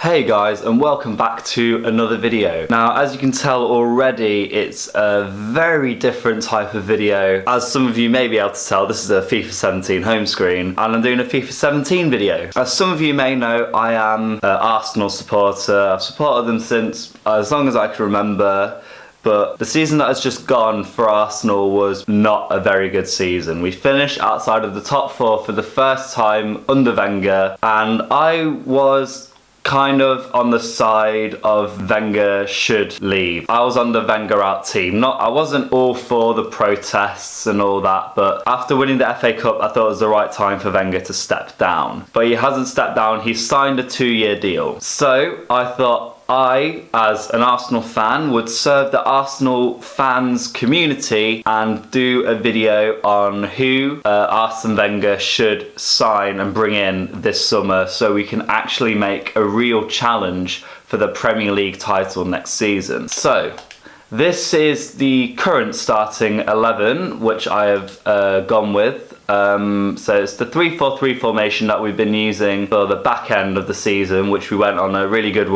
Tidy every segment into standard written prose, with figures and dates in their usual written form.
Hey guys, and welcome back to another video. Now, as you can tell already, it's a very different type of video. As some of you may be able to tell, this is a FIFA 17 home screen, and I'm doing a FIFA 17 video. As some of you may know, I am an Arsenal supporter. I've supported them since as long as I can remember. But the season that has just gone for Arsenal was not a very good season. We finished outside of the top four for the first time under Wenger, and I was kind of on the side of Wenger should leave. I was on the Wenger out team. I wasn't all for the protests and all that, but after winning the FA Cup, I thought it was the right time for Wenger to step down. But he hasn't stepped down. He signed a 2-year deal. So I thought I, as an Arsenal fan, would serve the Arsenal fans community and do a video on who Arsene Wenger should sign and bring in this summer, so we can actually make a real challenge for the Premier League title next season. So this is the current starting 11, which I have gone with. So it's the 3-4-3 formation that we've been using for the back end of the season, which we went on a really good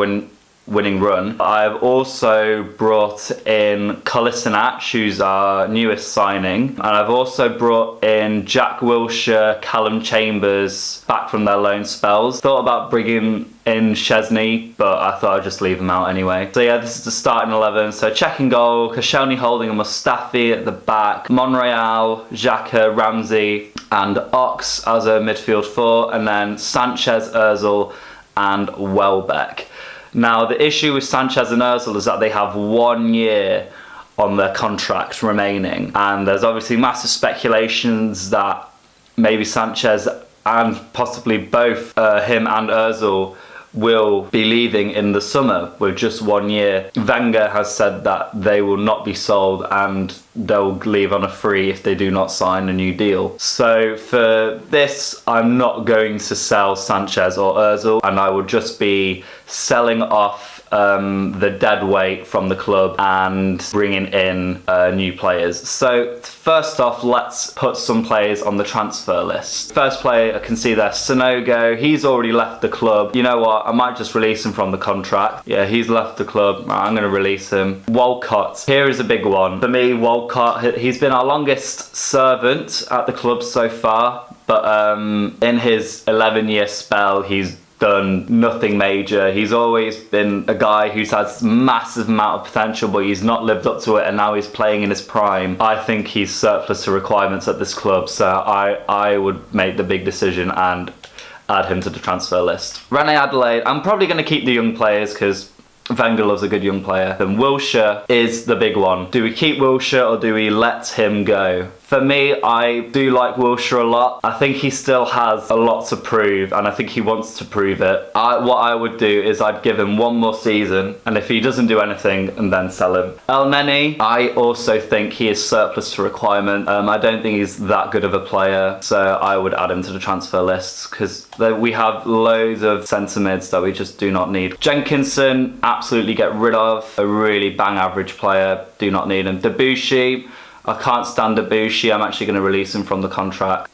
winning run. I've also brought in Kolasinac, who's our newest signing, and I've also brought in Jack Wilshere, Callum Chambers back from their loan spells. Thought about bringing in Chesney, but I thought I'd just leave him out anyway. So yeah, this is the starting 11. So checking goal, Koscielny, Holding and Mustafi at the back, Monreal, Xhaka, Ramsey and Ox as a midfield four, and then Sanchez, Ozil and Welbeck. Now, the issue with Sanchez and Ozil is that they have 1 year on their contract remaining, and there's obviously massive speculations that maybe Sanchez and possibly both him and Ozil will be leaving in the summer with just 1 year. Wenger has said that they will not be sold and they'll leave on a free if they do not sign a new deal. So for this, I'm not going to sell Sanchez or Ozil, and I will just be selling off the dead weight from the club and bringing in new players. So first off, let's put some players on the transfer list. First player I can see there, Sanogo. He's already left the club. You know what, I might just release him from the contract. Yeah, he's left the club. I'm going to release him. Walcott, here is a big one. For me, Walcott, he's been our longest servant at the club so far, but in his 11-year spell, he's done nothing major. He's always been a guy who's had massive amount of potential, but he's not lived up to it, and now he's playing in his prime. I think he's surplus to requirements at this club, so I would make the big decision and add him to the transfer list. Rene Adelaide, I'm probably going to keep the young players because Wenger loves a good young player. Then Wilshere is the big one. Do we keep Wilshere or do we let him go? For me, I do like Wilshere a lot. I think he still has a lot to prove, and I think he wants to prove it. What I would do is I'd give him 1 more season, and if he doesn't do anything, and then sell him. El Neni, I also think he is surplus to requirement. I don't think he's that good of a player, so I would add him to the transfer list, because we have loads of centre mids that we just do not need. Jenkinson, absolutely get rid of. A really bang average player, do not need him. Debuchy, I can't stand Debuchy. I'm actually going to release him from the contract.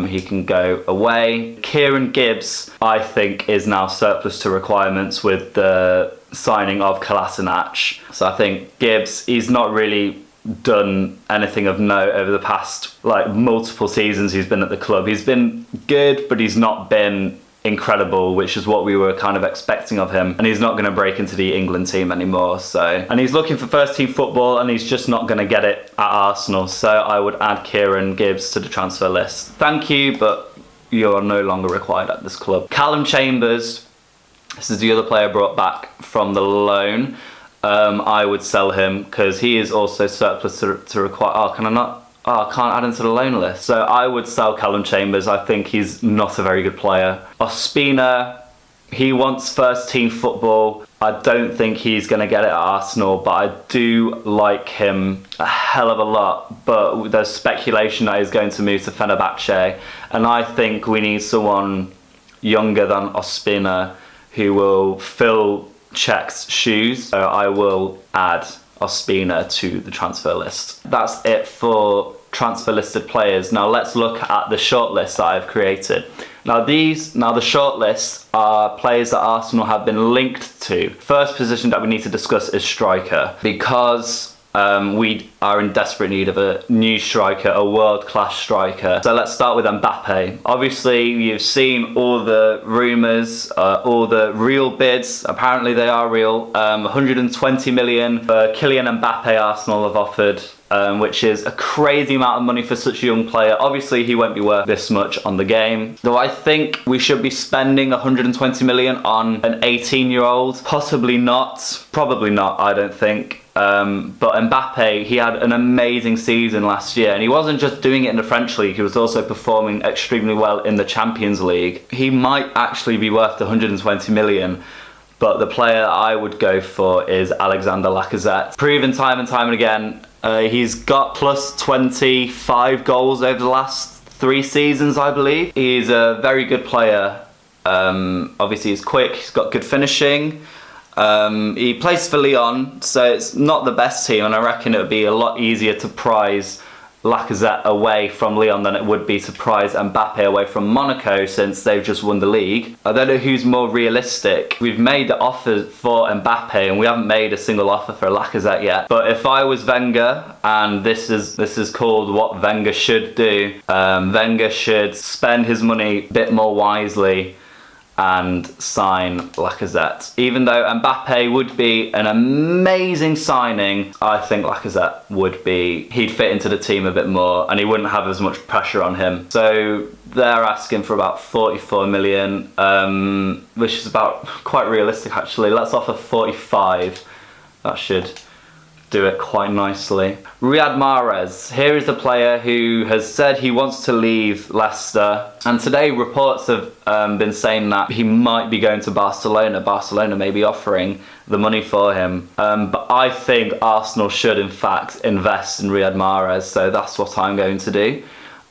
He can go away. Kieran Gibbs, I think, is now surplus to requirements with the signing of Kolasinac. So I think Gibbs, he's not really done anything of note over the past multiple seasons he's been at the club. He's been good, but he's not been incredible, which is what we were kind of expecting of him, and he's not going to break into the England team anymore. And he's looking for first team football, and he's just not going to get it at Arsenal, so I would add Kieran Gibbs to the transfer list. Thank you, but you are no longer required at this club. Callum Chambers, this is the other player brought back from the loan. I would sell him because he is also surplus to require. I can't add him to the loan list. So I would sell Callum Chambers. I think he's not a very good player. Ospina, he wants first team football. I don't think he's going to get it at Arsenal, but I do like him a hell of a lot. But there's speculation that he's going to move to Fenerbahce, and I think we need someone younger than Ospina who will fill Cech's shoes. So I will add Ospina to the transfer list. That's it for transfer listed players. Now let's look at the shortlist that I've created. Now the short list are players that Arsenal have been linked to. First position that we need to discuss is striker, because we are in desperate need of a new striker, a world-class striker. So let's start with Mbappe. Obviously, you've seen all the rumours, all the real bids. Apparently they are real. 120 million for Kylian Mbappe Arsenal have offered, which is a crazy amount of money for such a young player. Obviously, he won't be worth this much on the game. Though I think we should be spending 120 million on an 18-year-old. Possibly not. Probably not, I don't think. But Mbappe, he had an amazing season last year, and he wasn't just doing it in the French league, he was also performing extremely well in the Champions League. He might actually be worth 120 million, but the player I would go for is Alexander Lacazette. Proven time and time and again, he's got plus 25 goals over the last 3 seasons, I believe. He's a very good player. Obviously he's quick, he's got good finishing. He plays for Lyon, so it's not the best team, and I reckon it would be a lot easier to prize Lacazette away from Lyon than it would be to prize Mbappe away from Monaco, since they've just won the league. I don't know who's more realistic. We've made the offer for Mbappe and we haven't made a single offer for Lacazette yet. But if I was Wenger, and this is called what Wenger should do, Wenger should spend his money a bit more wisely and sign Lacazette. Even though Mbappe would be an amazing signing, I think Lacazette he'd fit into the team a bit more and he wouldn't have as much pressure on him. So they're asking for about 44 million, which is about quite realistic actually. Let's offer 45. That should do it quite nicely. Riyad Mahrez. Here is the player who has said he wants to leave Leicester, and today reports have been saying that he might be going to Barcelona. Barcelona may be offering the money for him, but I think Arsenal should in fact invest in Riyad Mahrez, so that's what I'm going to do.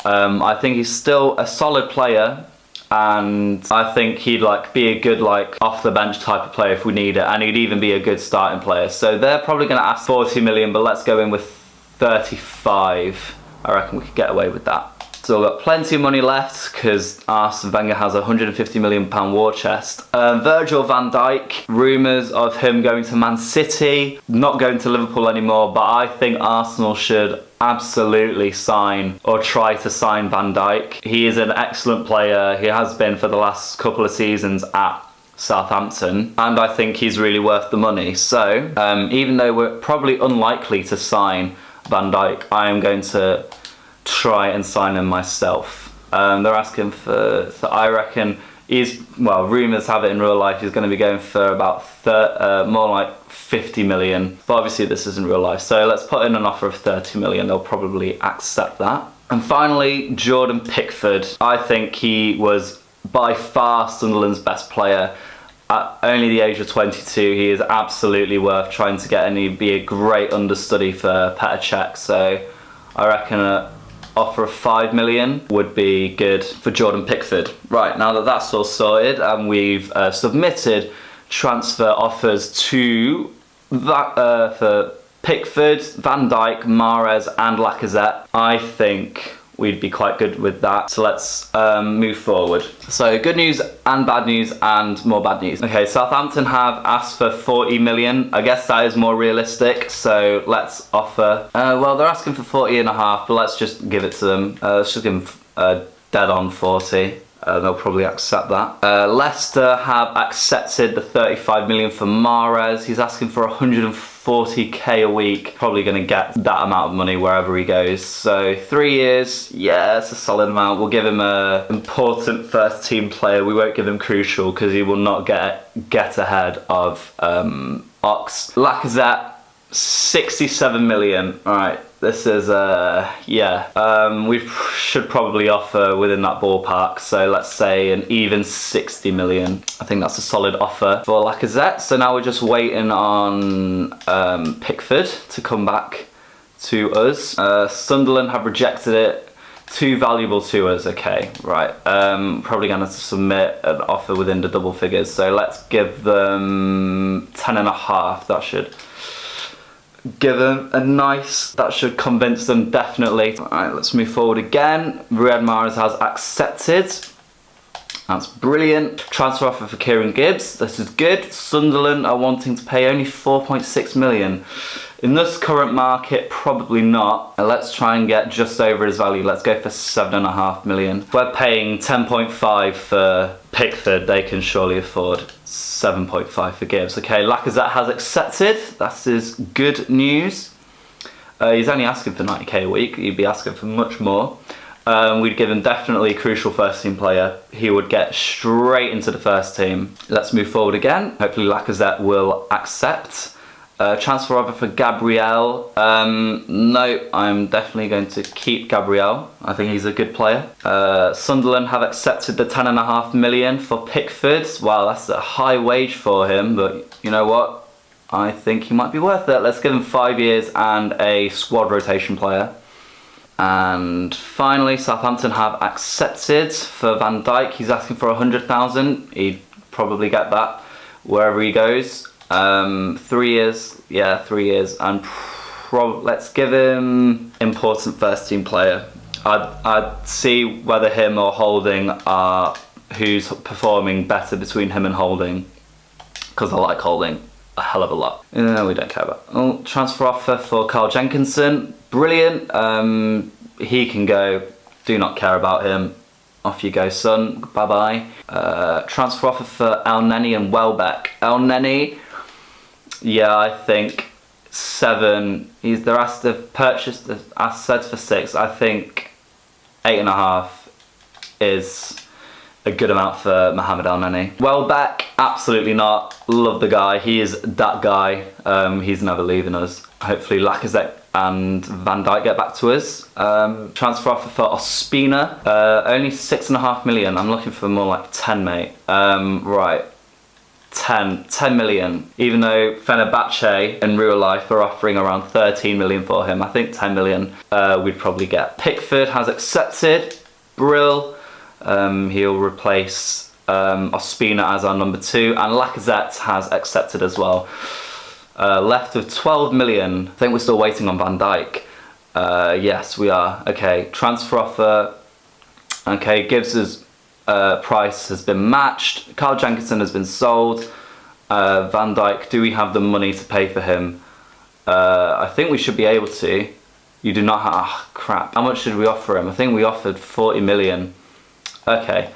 I think he's still a solid player, and I think he'd be a good off the bench type of player if we need it, and he'd even be a good starting player. So they're probably going to ask 40 million, but let's go in with 35. I reckon we could get away with that. So we've got plenty of money left because Arsene Wenger has a £150 million war chest. Virgil van Dijk, rumours of him going to Man City, not going to Liverpool anymore, but I think Arsenal should absolutely sign or try to sign Van Dijk. He is an excellent player. He has been for the last couple of seasons at Southampton, and I think he's really worth the money. So even though we're probably unlikely to sign Van Dijk, I am going to try and sign him myself. They're asking for I reckon rumours have it in real life he's going to be going for about more like 50 million, but obviously this isn't real life, so let's put in an offer of 30 million. They'll probably accept that. And finally, Jordan Pickford. I think he was by far Sunderland's best player. At only the age of 22, he is absolutely worth trying to get, and he'd be a great understudy for Petr Cech. So I reckon an offer of 5 million would be good for Jordan Pickford. Right, now that that's all sorted and we've submitted transfer offers to for Pickford, Van Dijk, Mahrez and Lacazette, I think we'd be quite good with that. So let's move forward. So good news and bad news and more bad news. Okay, Southampton have asked for 40 million. I guess that is more realistic, so let's offer, well, they're asking for 40 and a half, but let's just give it to them. Let's just give them dead on 40. They'll probably accept that. Leicester have accepted the 35 million for Mahrez. He's asking for 140k a week. Probably going to get that amount of money wherever he goes. So 3 years, yeah, it's a solid amount. We'll give him an important first team player. We won't give him crucial because he will not get ahead of Ox. Lacazette, 67 million. All right. This is, we should probably offer within that ballpark. So let's say an even 60 million. I think that's a solid offer for Lacazette. So now we're just waiting on Pickford to come back to us. Sunderland have rejected it. Too valuable to us. Okay, right. Probably going to submit an offer within the double figures. So let's give them 10 and a half. That should give them that should convince them definitely. Alright, let's move forward again. Riyad Mahrez has accepted. That's brilliant. Transfer offer for Kieran Gibbs. This is good. Sunderland are wanting to pay only 4.6 million. In this current market, probably not. Let's try and get just over his value. Let's go for 7.5 million. We're paying 10.5 for Pickford. They can surely afford 7.5 for Gibbs. Okay, Lacazette has accepted. That is good news. He's only asking for 90k a week. He'd be asking for much more. We'd give him definitely a crucial first team player. He would get straight into the first team. Let's move forward again. Hopefully Lacazette will accept. Transfer offer for Gabriel. No, I'm definitely going to keep Gabriel. I think he's a good player. Sunderland have accepted the 10.5 million for Pickford. Wow, that's a high wage for him, but you know what? I think he might be worth it. Let's give him 5 years and a squad rotation player. And finally, Southampton have accepted for Van Dijk. He's asking for 100,000. He'd probably get that wherever he goes. 3 years, yeah, 3 years, and let's give him important first team player. I'd see whether him or Holding are who's performing better between him and Holding, because I like Holding a hell of a lot. No, we don't care about. Transfer offer for Carl Jenkinson. Brilliant. He can go. Do not care about him. Off you go, son. Bye bye. Transfer offer for El Neni and Welbeck. El Neni, yeah, I think 7. They're asked to purchase the assets for 6. I think 8.5 is a good amount for Mohamed El Neni. Welbeck, absolutely not. Love the guy. He is that guy. He's never leaving us. Hopefully Lacazette and Van Dijk get back to us. Transfer offer for Ospina. Only 6.5 million. I'm looking for more like 10, mate. Right. 10 million. Even though Fenerbahce in real life are offering around 13 million for him, I think 10 million we'd probably get. Pickford has accepted. Brill. He'll replace Ospina as our number 2, and Lacazette has accepted as well. Left with 12 million. I think we're still waiting on Van Dijk. Yes, we are. Okay, transfer offer. Okay, Gibbs' price has been matched. Carl Jenkinson has been sold. Van Dijk, do we have the money to pay for him? I think we should be able to. You do not have... Oh, crap. How much did we offer him? I think we offered 40 million. Okay.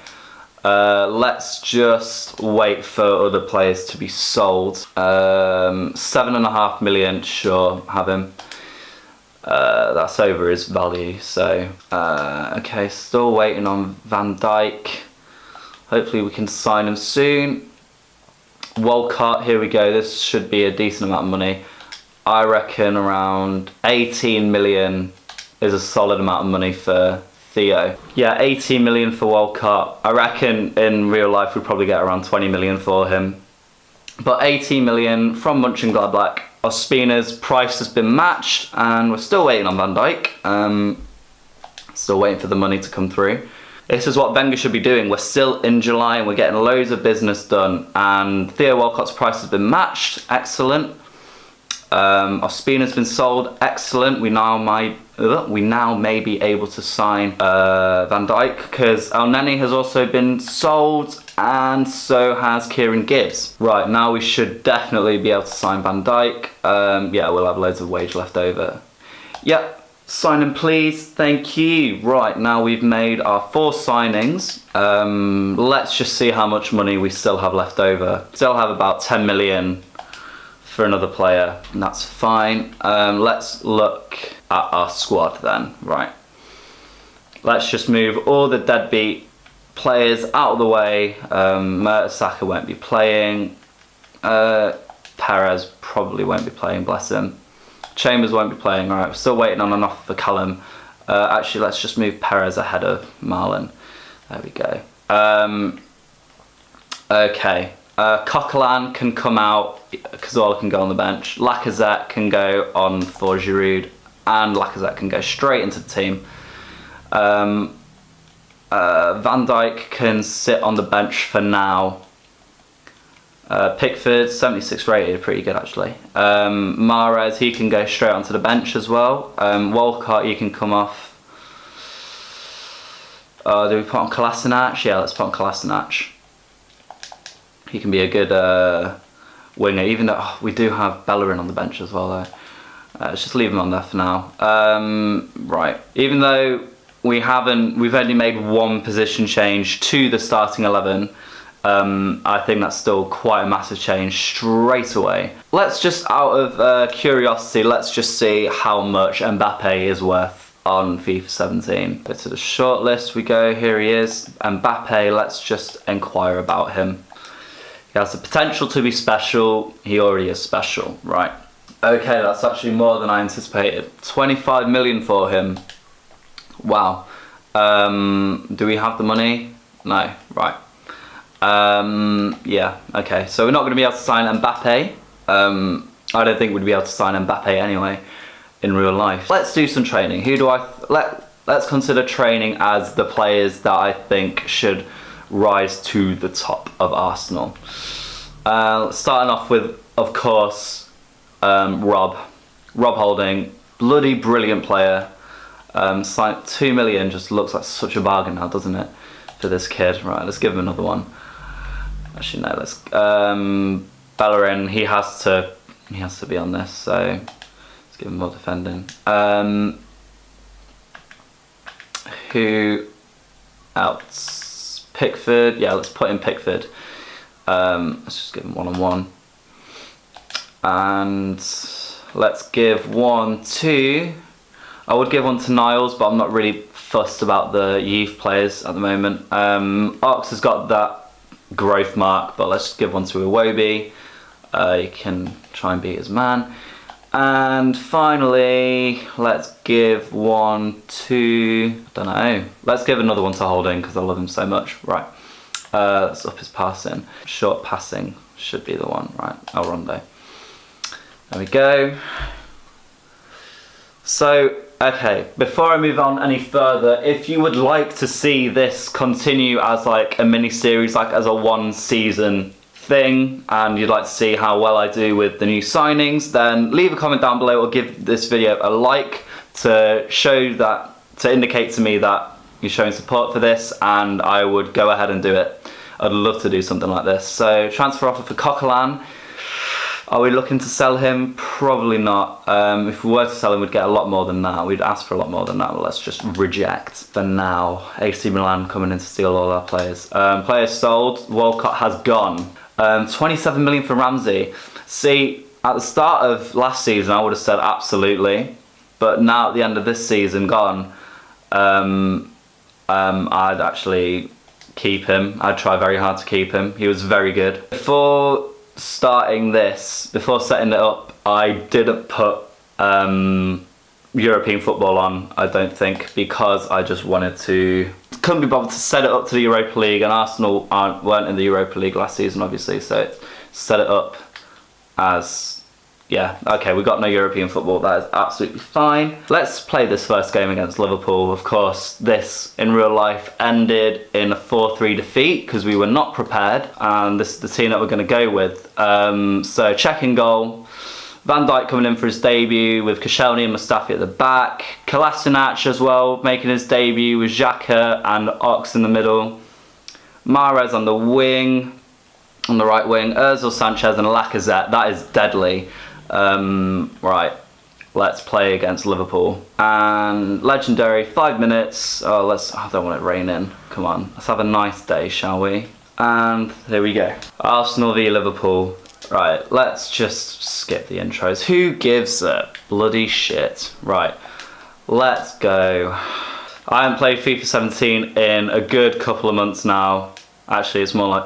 Let's just wait for other players to be sold. 7.5 million, sure, have him. That's over his value, so... okay, still waiting on Van Dijk. Hopefully we can sign him soon. Walcott, here we go. This should be a decent amount of money. I reckon around 18 million is a solid amount of money for Theo. Yeah, 18 million for Walcott. I reckon in real life we'd probably get around 20 million for him. But 18 million from Mönchengladbach. Ospina's price has been matched, and we're still waiting on Van Dijk. Still waiting for the money to come through. This is what Wenger should be doing. We're still in July and we're getting loads of business done. And Theo Walcott's price has been matched. Excellent. Ospina's been sold. Excellent. We now may be able to sign Van Dijk, because El Neni has also been sold, and so has Kieran Gibbs. Right, now we should definitely be able to sign Van Dijk. Yeah, we'll have loads of wage left over. Yep. Sign him, please. Thank you. Right, now we've made our 4 signings. Let's just see how much money we still have left over. Still have about 10 million for another player, and that's fine. Let's look at our squad then. Right. Let's just move all the deadbeat players out of the way. Mertesacker won't be playing. Perez probably won't be playing, bless him. Chambers won't be playing. Alright, we're still waiting on an offer for Callum. Actually, let's just move Perez ahead of Marlon. There we go. Okay. Coquelin can come out. Cazorla can go on the bench. Lacazette can go on for Giroud. And Lacazette can go straight into the team. Van Dijk can sit on the bench for now. Pickford, 76 rated, pretty good actually. Mahrez, he can go straight onto the bench as well. Walcott, he can come off. Do we put on Kolasinac? Yeah, let's put on Kolasinac. He can be a good winger, even though we do have Bellerin on the bench as well though. Let's just leave him on there for now. Right, even though we've only made one position change to the starting 11, I think that's still quite a massive change straight away. Let's just, out of curiosity, let's just see how much Mbappe is worth on FIFA 17. Go to the short list we go, here he is. Mbappe, let's just inquire about him. He has the potential to be special, he already is special, right. Okay, that's actually more than I anticipated. 25 million for him. Wow. Do we have the money? No, right. Yeah, okay. So we're not going to be able to sign Mbappe. I don't think we'd be able to sign Mbappe anyway in real life. Let's do some training. Who do let's consider training as the players that I think should rise to the top of Arsenal. Starting off with, of course, Rob Holding, bloody brilliant player. Signed 2 million, just looks like such a bargain now, doesn't it, for this kid? Right, let's give him another one. Actually, no, let's Bellerin. He has to be on this, so let's give him more defending. Who else? Pickford. Yeah, let's put in Pickford. Let's just give him one-on-one. And let's give one to, I would give one to Niles, but I'm not really fussed about the youth players at the moment. Ox has got that growth mark, but let's just give one to Iwobi. You can try and beat his man. And finally, let's give one to, I don't know, let's give another one to Holding because I love him so much. Right, let's up his passing. Short passing should be the one, right, El Rondo. There we go. So, okay, before I move on any further, if you would like to see this continue as like a mini-series, like as a one-season thing, and you'd like to see how well I do with the new signings, then leave a comment down below or give this video a like to show that, to indicate to me that you're showing support for this, and I would go ahead and do it. I'd love to do something like this. So, transfer offer for Coquelin. Are we looking to sell him? Probably not. If we were to sell him, we'd get a lot more than that. We'd ask for a lot more than that, but let's just reject for now. AC Milan coming in to steal all our players. Players sold. Walcott has gone. 27 million for Ramsey. See, at the start of last season, I would have said absolutely, but now at the end of this season, gone, I'd actually keep him. I'd try very hard to keep him. He was very good. Before starting this, before setting it up, I didn't put European football on, I don't think, because I just couldn't be bothered to set it up to the Europa League, and Arsenal weren't in the Europa League last season, obviously, so set it up as, yeah, okay, we got no European football, that is absolutely fine. Let's play this first game against Liverpool. Of course, this in real life ended in a 4-3 defeat because we were not prepared, and this is the team that we're going to go with. So checking goal, Van Dijk coming in for his debut with Koscielny and Mustafi at the back. Kolasinac as well making his debut with Xhaka and Ox in the middle. Mahrez on the wing, on the right wing. Ozil, Sanchez and Lacazette. That is deadly. Right, let's play against Liverpool. And legendary, 5 minutes. Oh, I don't want it raining. Come on, let's have a nice day, shall we? And here we go. Arsenal v Liverpool. Right, let's just skip the intros. Who gives a bloody shit? Right, let's go. I haven't played FIFA 17 in a good couple of months now. Actually, it's more like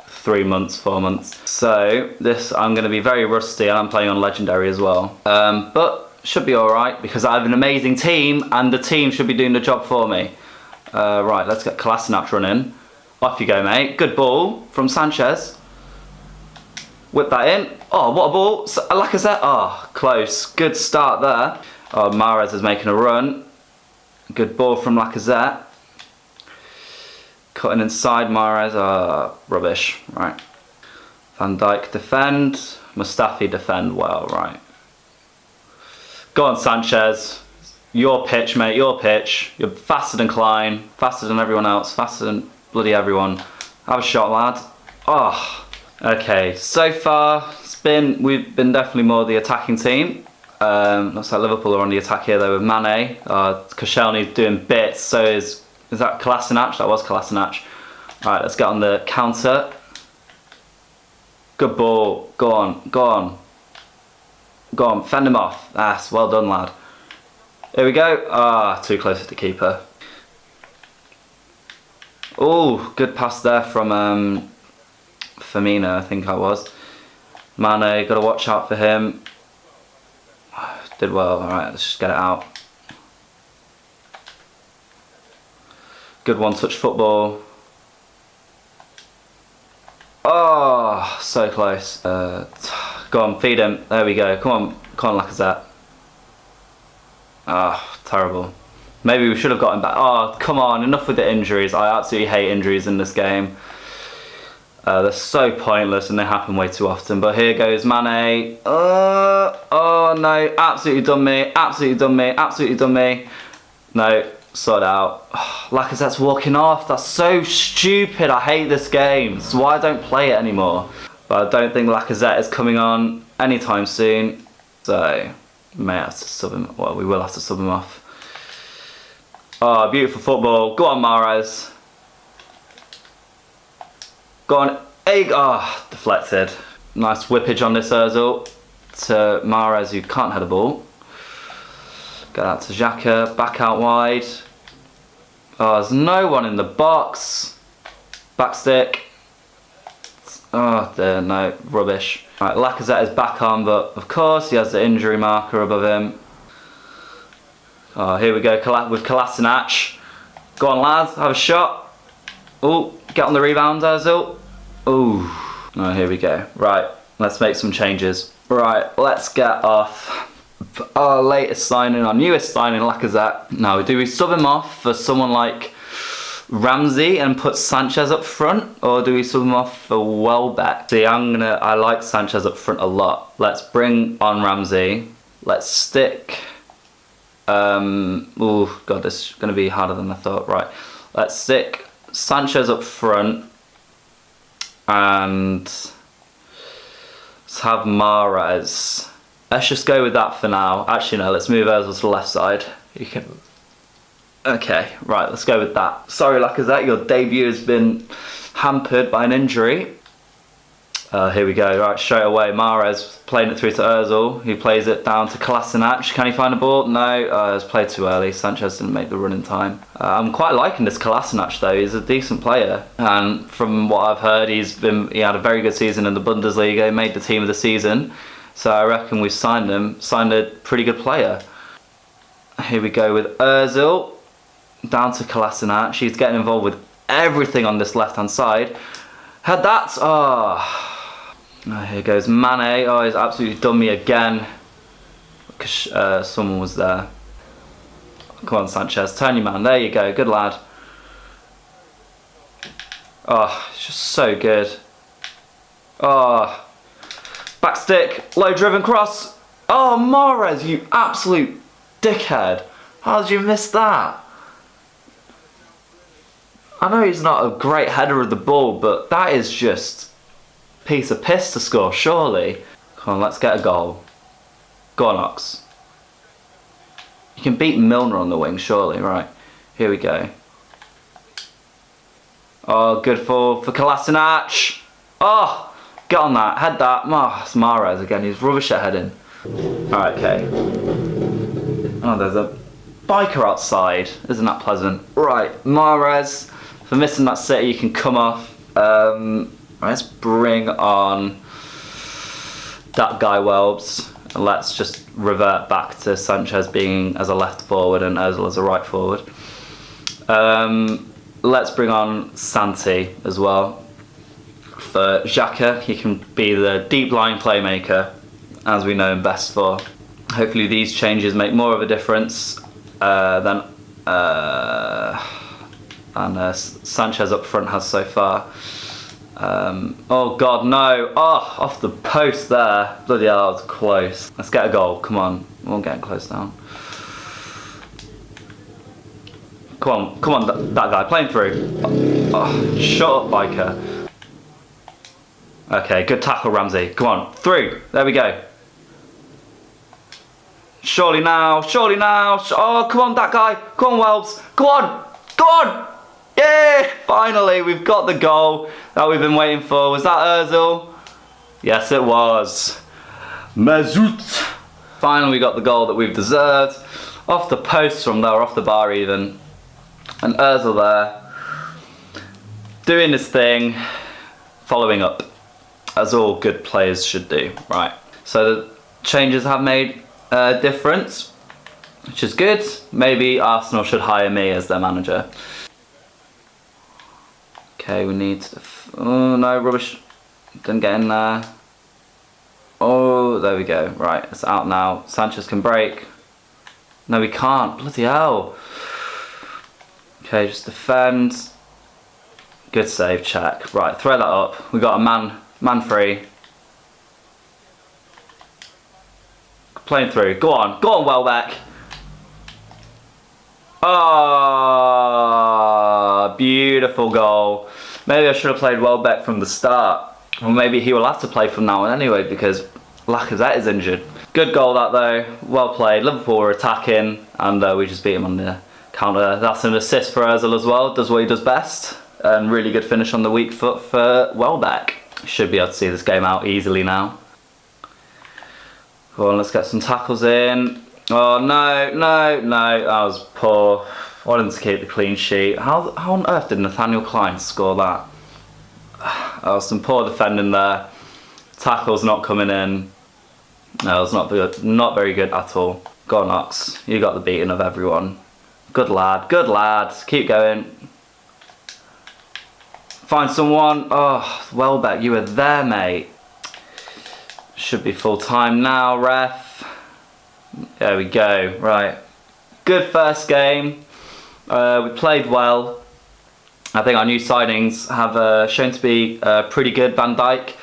3 months, 4 months. So I'm going to be very rusty, and I'm playing on legendary as well. But should be alright because I have an amazing team, and the team should be doing the job for me. Right, let's get Kolasinac running. Off you go, mate. Good ball from Sanchez. Whip that in. Oh, what a ball. Lacazette. Oh, close. Good start there. Oh, Mahrez is making a run. Good ball from Lacazette. Cutting inside Mahrez. Oh, rubbish. Right. Van Dijk defend. Mustafi defend well. Right. Go on, Sanchez. Your pitch, mate, your pitch. You're faster than Klein, faster than everyone else, faster than bloody everyone. Have a shot, lad. Oh, okay. So far, we've been definitely more the attacking team. Looks like Liverpool are on the attack here though with Mane. Koscielny's doing bits. So is that Kolasinac? That was Kolasinac. Right, let's get on the counter. Good ball. Go on, go on. Go on, fend him off. That's well done, lad. Here we go. Too close to the keeper. Oh, good pass there from Firmino, I think I was. Mane, got to watch out for him. Did well. Alright, let's just get it out. Good one-touch football. Oh, so close. Go on, feed him. There we go. Come on, Lacazette. Terrible. Maybe we should have got him back. Oh, come on, enough with the injuries. I absolutely hate injuries in this game. They're so pointless and they happen way too often. But here goes Mane. Oh no, absolutely done me. Absolutely done me. Absolutely done me. No, sort it out. Lacazette's walking off. That's so stupid. I hate this game. That's why I don't play it anymore. But I don't think Lacazette is coming on anytime soon. So, may have to sub him. Well, we will have to sub him off. Oh, beautiful football. Go on, Mahrez. Go on. Deflected. Nice whippage on this Ozil to Mahrez, who can't head a ball. Get out to Xhaka. Back out wide. Oh, there's no one in the box. Back stick. Oh, dear, no. Rubbish. Right, Lacazette is back on, but of course he has the injury marker above him. Oh, here we go with Kolasinac. Go on, lads, have a shot. Oh, get on the rebound, Ozil. Oh, here we go. Right, let's make some changes. Right, let's get off our latest signing, our newest signing, Lacazette. Now, do we sub him off for someone like Ramsey and put Sanchez up front, or do we sub him off for Welbeck? See, I like Sanchez up front a lot. Let's bring on Ramsey. Let's stick. Oh god, this is going to be harder than I thought. Right, let's stick Sanchez up front and let's have Mahrez. Let's just go with that for now. Actually no, let's move Ozil to the left side. You can. Okay, right, let's go with that. Sorry Lacazette, your debut has been hampered by an injury. Here we go, right, straight away, Mahrez playing it through to Ozil, who plays it down to Kolasinac. Can he find a ball? No, it's played too early. Sanchez didn't make the run in time. I'm quite liking this Kolasinac though, he's a decent player. And from what I've heard, he had a very good season in the Bundesliga, he made the team of the season. So I reckon we've signed a pretty good player. Here we go with Ozil, down to Kolasinac. He's getting involved with everything on this left-hand side. Had that, here goes Mane. Oh, he's absolutely done me again. Because someone was there. Come on, Sanchez, turn your man. There you go, good lad. Oh, it's just so good. Oh, back stick, low driven cross. Oh, Mahrez, you absolute dickhead. How did you miss that? I know he's not a great header of the ball, but that is just piece of piss to score, surely. Come on, let's get a goal. Go on, Ox. You can beat Milner on the wing, surely. Right, here we go. Oh, good for Kolasinac. Oh, get on that, head that. Oh, it's Mahrez again, he's rubbish at heading. Alright, okay. Oh, there's a biker outside. Isn't that pleasant? Right, Mahrez. For missing that sitter, you can come off. Let's bring on that guy Welbs. And let's just revert back to Sanchez being as a left forward and Ozil as a right forward. Let's bring on Santi as well. For Xhaka, he can be the deep lying playmaker, as we know him best for. Hopefully these changes make more of a difference than Sanchez up front has so far. Oh god, no. Oh, off the post there. Bloody hell, that was close. Let's get a goal, come on. We're getting close down. Come on, that guy, playing through. Oh, shut up, biker. Okay, good tackle, Ramsey. Come on, through. There we go. Surely now. Oh, come on, that guy. Come on, Welbs. Go on. Yeah, finally, we've got the goal that we've been waiting for. Was that Ozil? Yes, it was. Mesut. Finally, we got the goal that we've deserved. Off the post from there, off the bar even. And Ozil there, doing his thing, following up, as all good players should do. Right, so the changes have made a difference, which is good. Maybe Arsenal should hire me as their manager. Okay, we need to... Oh, no, rubbish. Didn't get in there. Oh, there we go. Right, it's out now. Sanchez can break. No, we can't. Bloody hell. Okay, just defend. Good save, check. Right, throw that up. We got a man free. Playing through. Go on, Welbeck. Ah, beautiful goal. Maybe I should have played Welbeck from the start. Or maybe he will have to play from now on anyway because Lacazette is injured. Good goal that though. Well played. Liverpool were attacking and we just beat him on the counter. That's an assist for Ozil as well. Does what he does best. And really good finish on the weak foot for Welbeck. Should be able to see this game out easily now. Go on, let's get some tackles in. Oh no. That was poor. Wanted to keep the clean sheet. How on earth did Nathaniel Klein score that? Oh, some poor defending there. Tackle's not coming in. No, it's not very good at all. Go on, Ox. You got the beating of everyone. Good lad. Keep going. Find someone. Oh, Welbeck, you were there, mate. Should be full time now, ref. There we go. Right. Good first game. We played well. I think our new signings have shown to be pretty good. Van Dijk,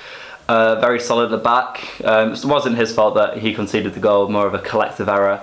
very solid at the back. It wasn't his fault that he conceded the goal, more of a collective error.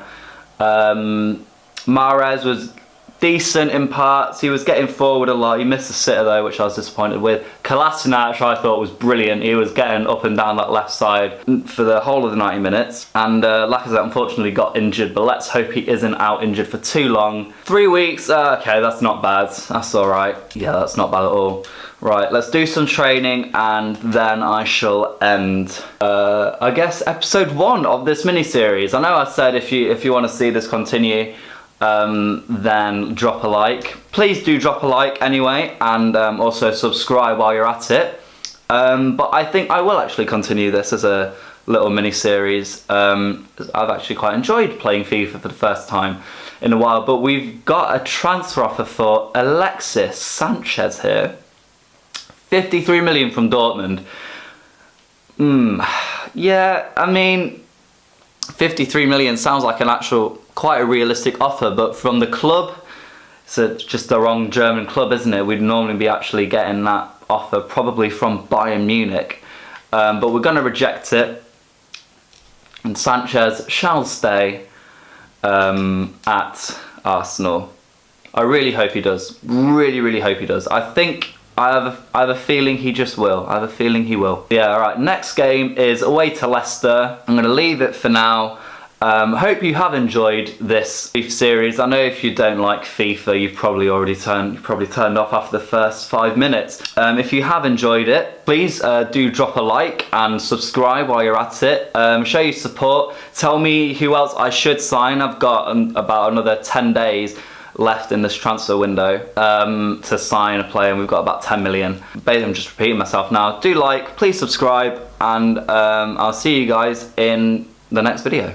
Mahrez was decent in parts. He was getting forward a lot. He missed the sitter though, which I was disappointed with. Kolasinac, I thought was brilliant. He was getting up and down that left side for the whole of the 90 minutes. And Lacazette unfortunately got injured, but let's hope he isn't out injured for too long. 3 weeks, okay, that's not bad. That's all right. Yeah, that's not bad at all. Right, let's do some training and then I shall end, I guess, episode 1 of this mini-series. I know I said if you want to see this continue, then drop a like. Please do drop a like anyway, and also subscribe while you're at it. But I think I will actually continue this as a little mini-series. I've actually quite enjoyed playing FIFA for the first time in a while, but we've got a transfer offer for Alexis Sanchez here. 53 million from Dortmund. Yeah, I mean, 53 million sounds like an actual quite a realistic offer, but from the club, it's just the wrong German club, isn't it? We'd normally be actually getting that offer probably from Bayern Munich, but we're going to reject it, and Sanchez shall stay at Arsenal. I really hope he does. Really hope he does. I think I have a feeling he just will. I have a feeling he will. Yeah, alright, next game is away to Leicester. I'm going to leave it for now. Hope you have enjoyed this FIFA series. I know if you don't like FIFA, you've probably turned off after the first 5 minutes. If you have enjoyed it, please do drop a like and subscribe while you're at it. Show your support. Tell me who else I should sign. I've got about another 10 days left in this transfer window to sign a player, and we've got about 10 million. Basically, I'm just repeating myself now. Do like, please subscribe, and I'll see you guys in the next video.